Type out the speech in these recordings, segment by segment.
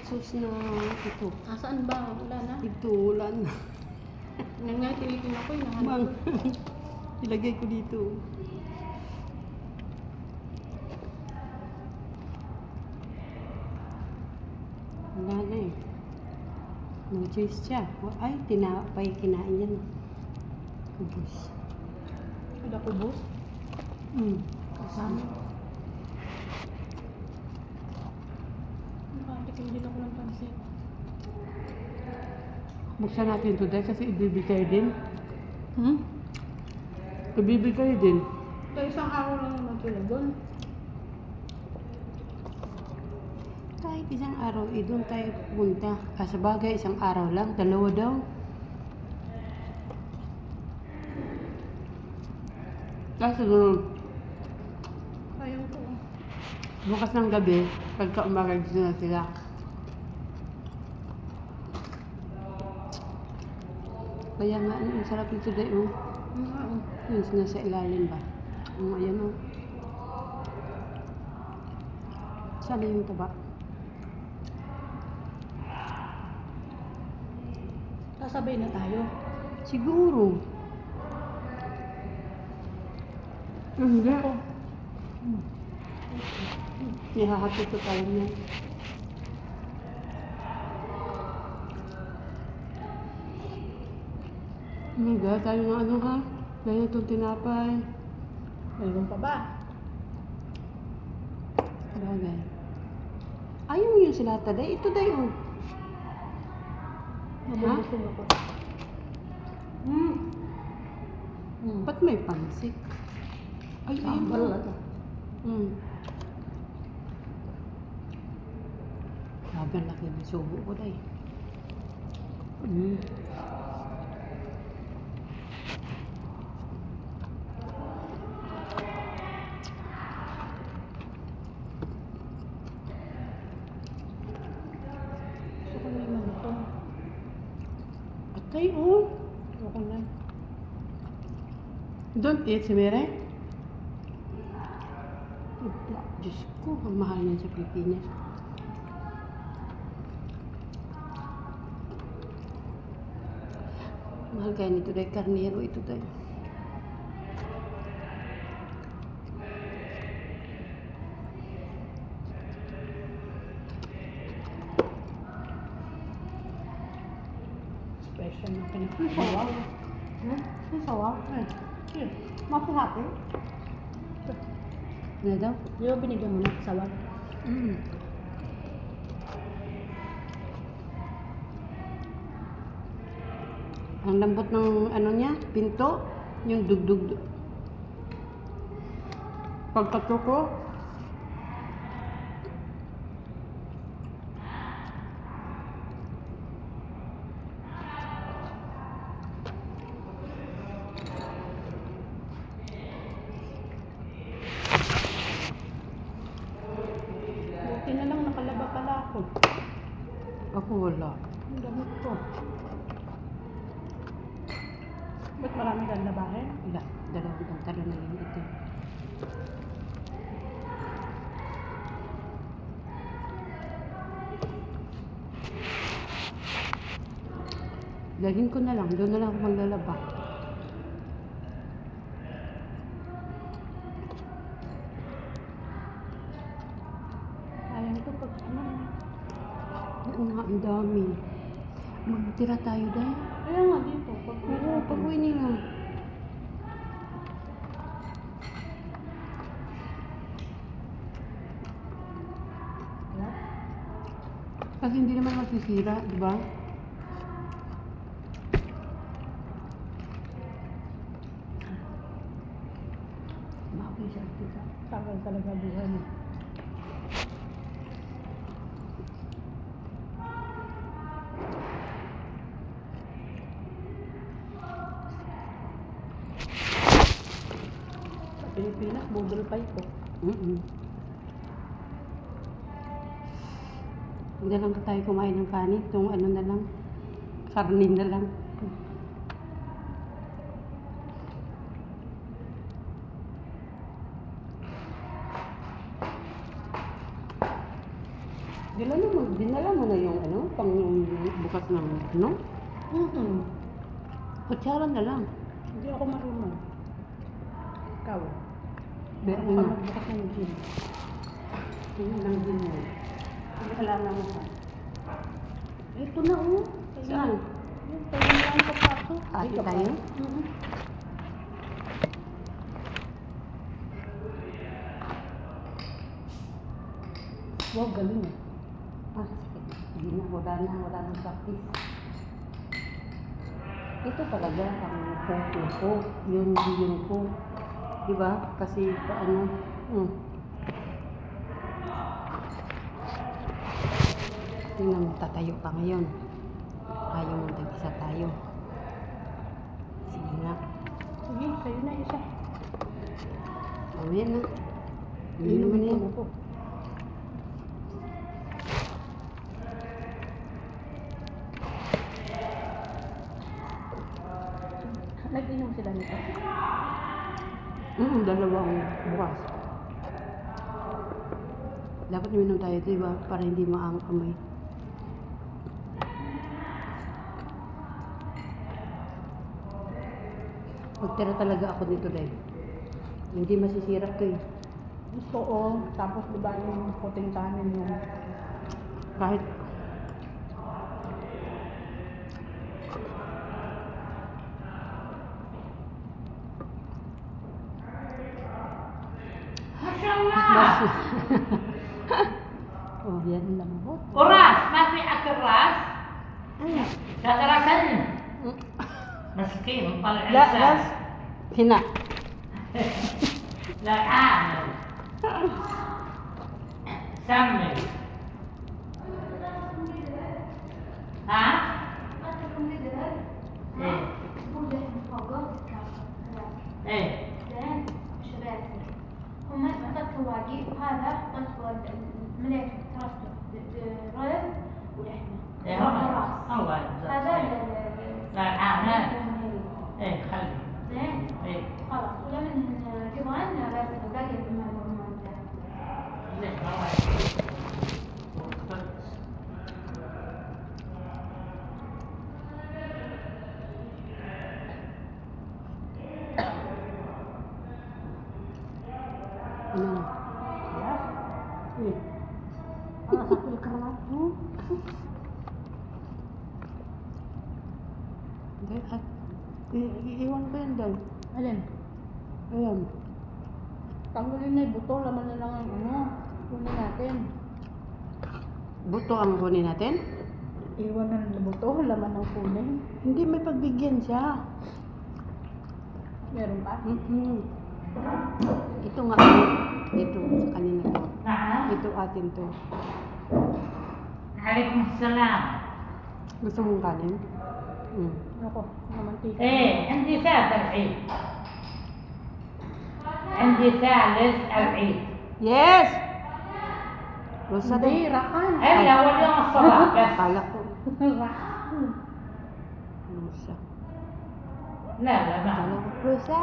sauce na ito. Saan ba? Wala na. Ito, wala na. Nga, tinitin ako yung Mang, ilagay ko dito. Wala na eh. No choice siya. Ay, tinapay kinain yan. Kubos. Ada kubos? Kasama. Nakatikim din ako ng pansit. Buksan natin ito dahil kasi ibibigay din. Ibibigay din. Sa isang araw lang naman sila doon. Kahit isang araw, doon tayo pupunta. Sa bagay, isang araw lang. Dalawa daw. Kasi Ayaw ko. bukas ng gabi, pagka umaga dito na sila. Kaya nga, ang sarap ito dahil. Yung nasa ilalim ba? Ayan o. Sana yung taba. Sasabay na tayo. Siguro. Hindi. Ihahapit ko tayo niya. Amiga, tayo ng ano ha? Dahil itong tinapay. Mayroon pa ba? Sabagay. Ayaw mo yung silata day. Ito day oh. Mabubusog ako. Ba't may pansit? Ay, Sambal ayun. na to. Grabe ang laki ng subo ko day. Gusto ko na yung ito. Atay oh. Ayoko na. Don't eat si Mere. Diyos ko, ang mahal niyan sa Pilipinas. Mahal kaya nito dahil karnero ito dahil. Special na pinagsasawa. Sasawa? Masarap eh. Ano daw? Di ba binigyan mo na sawa? Ang lambot ng ano niya, pinto, yung dugdug. Pagkatuko, Buti na lang nakalaba pala ako. ako wala. Ang gamit ko. Ba't marami kang labahin? Wala, dalawang talo na lang ito. Dalhin ko na lang, doon na lang ako maglalaba. Sayang ito pag ano. Oo nga, ang dami. Magtira tayo dahil. Kaya nga dito. Oo, pag-uwi nila. Kasi hindi naman masisira, di ba? Bakit siya ito? Tagal talaga buhay mo. Sa Pilipinas, budol pa ito. Huwag na lang tayo kumain ng kanin. Itong ano na lang. Karnin na lang. Dinala mo na yung ano, pang bukas ng ano? Kutsara na lang. Hindi ako marunong. Ikaw. Meron Ako na. magbukas ng gin. Yun lang din mo. Kailangan mo pa. Ito na oh. Saan? Yung tayo na ang papasok. Ate tayo? Wow, galing eh. Ah, hindi na. Wala nang practice. Ito talaga ang pupo ko. Yung ko. Diba? Kasi paano? Tingnan mo, tatayo ka ngayon. Ayaw mo tag-isa tayo. Sige nga. Sige, sa'yo na isa. Mamaya na. Hindi naman yan. Ako. Nag-inom sila nito. Dalawang bukas. Dapat uminom tayo, diba? Para hindi maang kamay. Magtira talaga ako dito, Dave. Hindi masisirap to eh. Gusto ko. Tapos diba yung puting kanin mo. Kahit Mashallah. oh, yan lang po. وراس ما في اكل راس هذا راس مسكين مطلع لا لسان. بس هنا لا عامل سمي ها ايه ايه وما حطيت سواقي وهذا حطيت مليت ترسته رز ولحمه ايه والراس. الله هذا يجزاك لا عامل ايه خلي زين ايه خلاص ولمن جبان بس باقي بما ليش والله Ano na? Eh. Para sa pilkarat mo. Dahil at iiwan ko yan daw. Alin? Ayan. Tanggalin na yung buto. Laman na lang ang ano. Kunin natin. Buto ang kunin natin? Iwan na ng buto. Laman ng kunin. Hindi, may pagbigyan siya. Meron pa? Ito nga. Ito, sa kanina to. نعم Ito atin to. عليكم السلام Gusto mong kanin? Ako. Namantika. ايه عندي ثالث العيد عندي ثالث العيد Yes! Rosa Hindi, din. rakan. الا واليوم الصباح بس Kala ko. Rakan. Rosa. لا لا Kala ما ko. Rosa!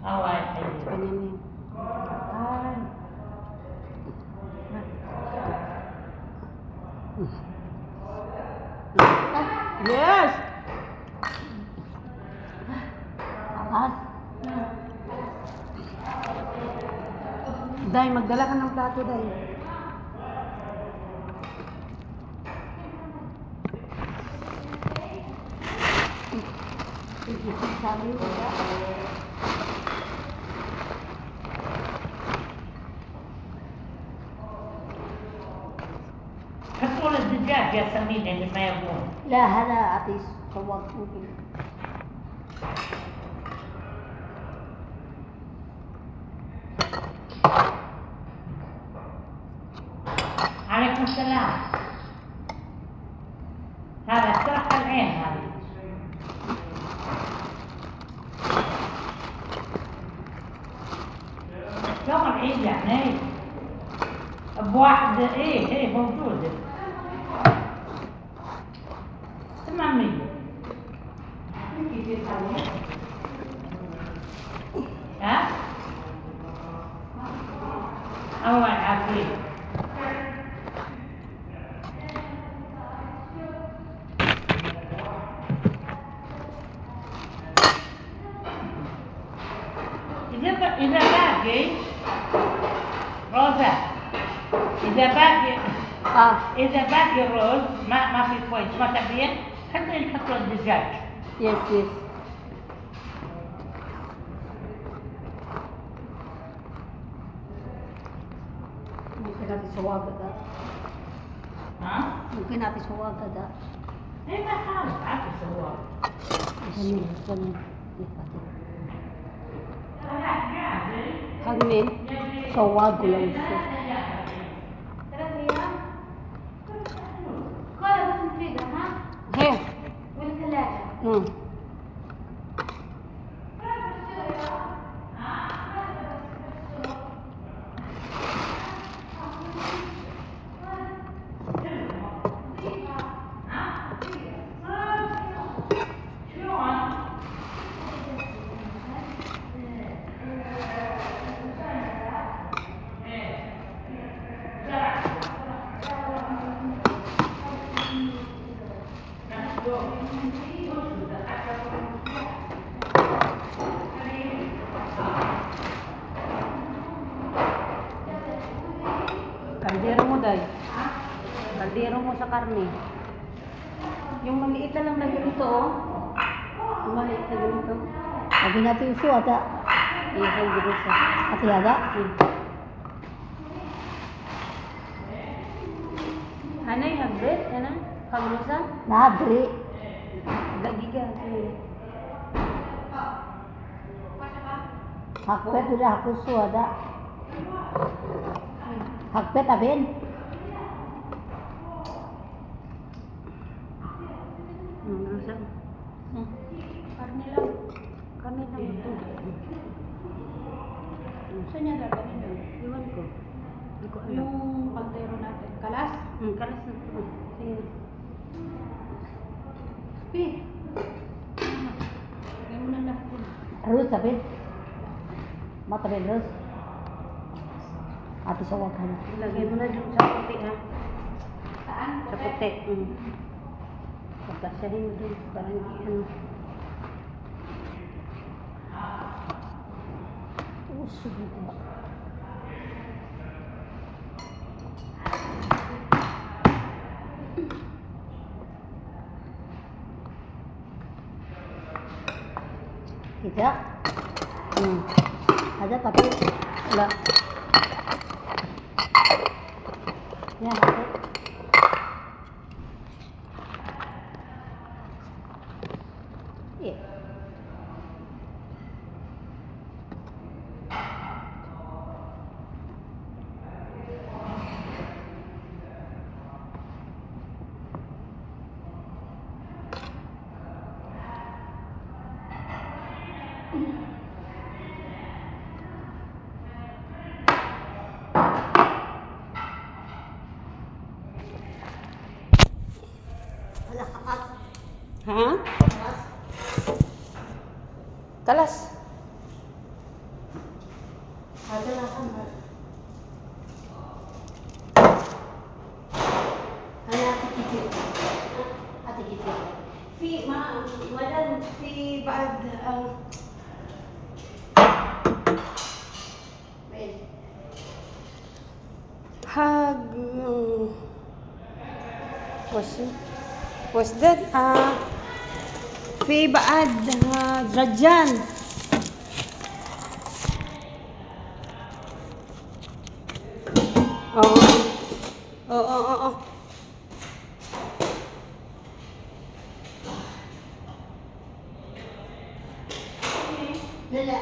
الله يحييك Kanya na yan. Rakan. Yes! Akas. Day, magdala ka ng plato, Day. Sabi ko ba? حطوا له الدجاج يا سمين اللي ما يبون لا هذا عطيس صوت ممكن. عليكم السلام هذا اقترح العين هذه يوم العيد يعني بواحد ايه موجودة 800 ها الله يعافيك إذا باقي روزة، إذا باقي إذا باقي الرز ما في كويس ما تبين، حتى نحط له الدجاج. Yes, yes. Mungkin natin suwag agad. ها؟ Mungkin natin suwag agad. إيه ما خالص عادي سواه. Ganun, ganun. Hagnin. Suwag ko lang siya. 3 أيام خلاص بس نفريزر ها Here. والثلاجة Hmm. Kaldero mo, Day. Kaldero mo sa karne. Yung maliit na lang na ganito, oh. Yung maliit na ganito. Lagi natin yung suwag agad. Ihal dito sa... Ati agad. Ano yung hagbit? Ano? Paglusa? Nadri. Lagi ka. Hakpet udah aku suwada. Hakpet abin. Lusa. Karne lang. Karne lang ito. Saan niya dadalhin yun? Iwan ko. Hindi ko alam. Yung kaldero natin. Kalas? Kalas na. Sige. Pi. Lagyan mo na lahat yun. Rus abin. Matabin rus. Ati suwag ka na. Ilagay mo na dun sa puti, ha? Saan? Sa puti. Pagkasahin mo dun. Parang ano. Uso dito. Kita. Ada tapi Wala. ya ada. Iya. Ha? Kalas. Ada lah kan. Hanya ati kicil. Ati kicil. Madam, bad, hag, was that, fi baad, Rajan. Oo. Lala.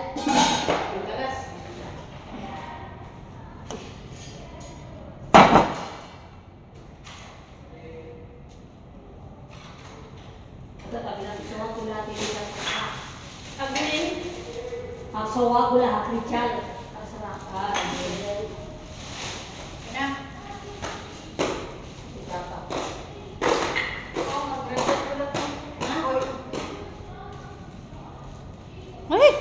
Ang sawa ko lahat ni Chal. Ang sarap. Na. Ay!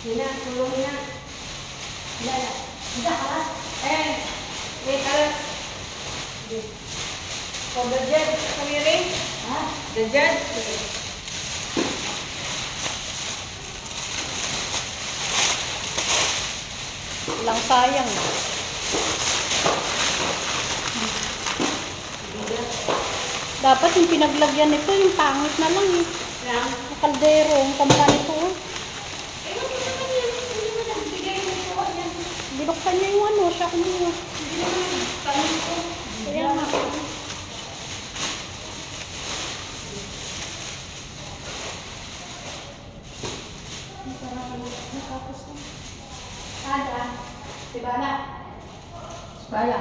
Hina, tulong hina. Lala. Sudah kalas. Kalas. Pag-budget, kamirin. The judge. Lang sayang. Dapat yung pinaglagyan nito, yung pangit na lang eh. Lang. Yung kaldero, yung kamukha nito oh. Eh, huwag mo naman yun. Hindi mo lang bigay mo po yan. Binuksan niya yung ano, siya kumuha. Hindi naman kami po. Kaya nga. Ada. Si Bala. Bala.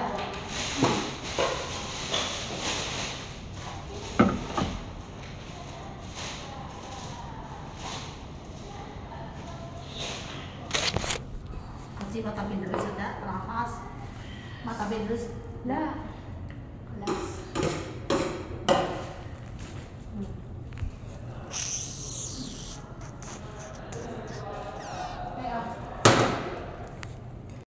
Kasi matabi na rin sa rakas. Matabi na rin. La,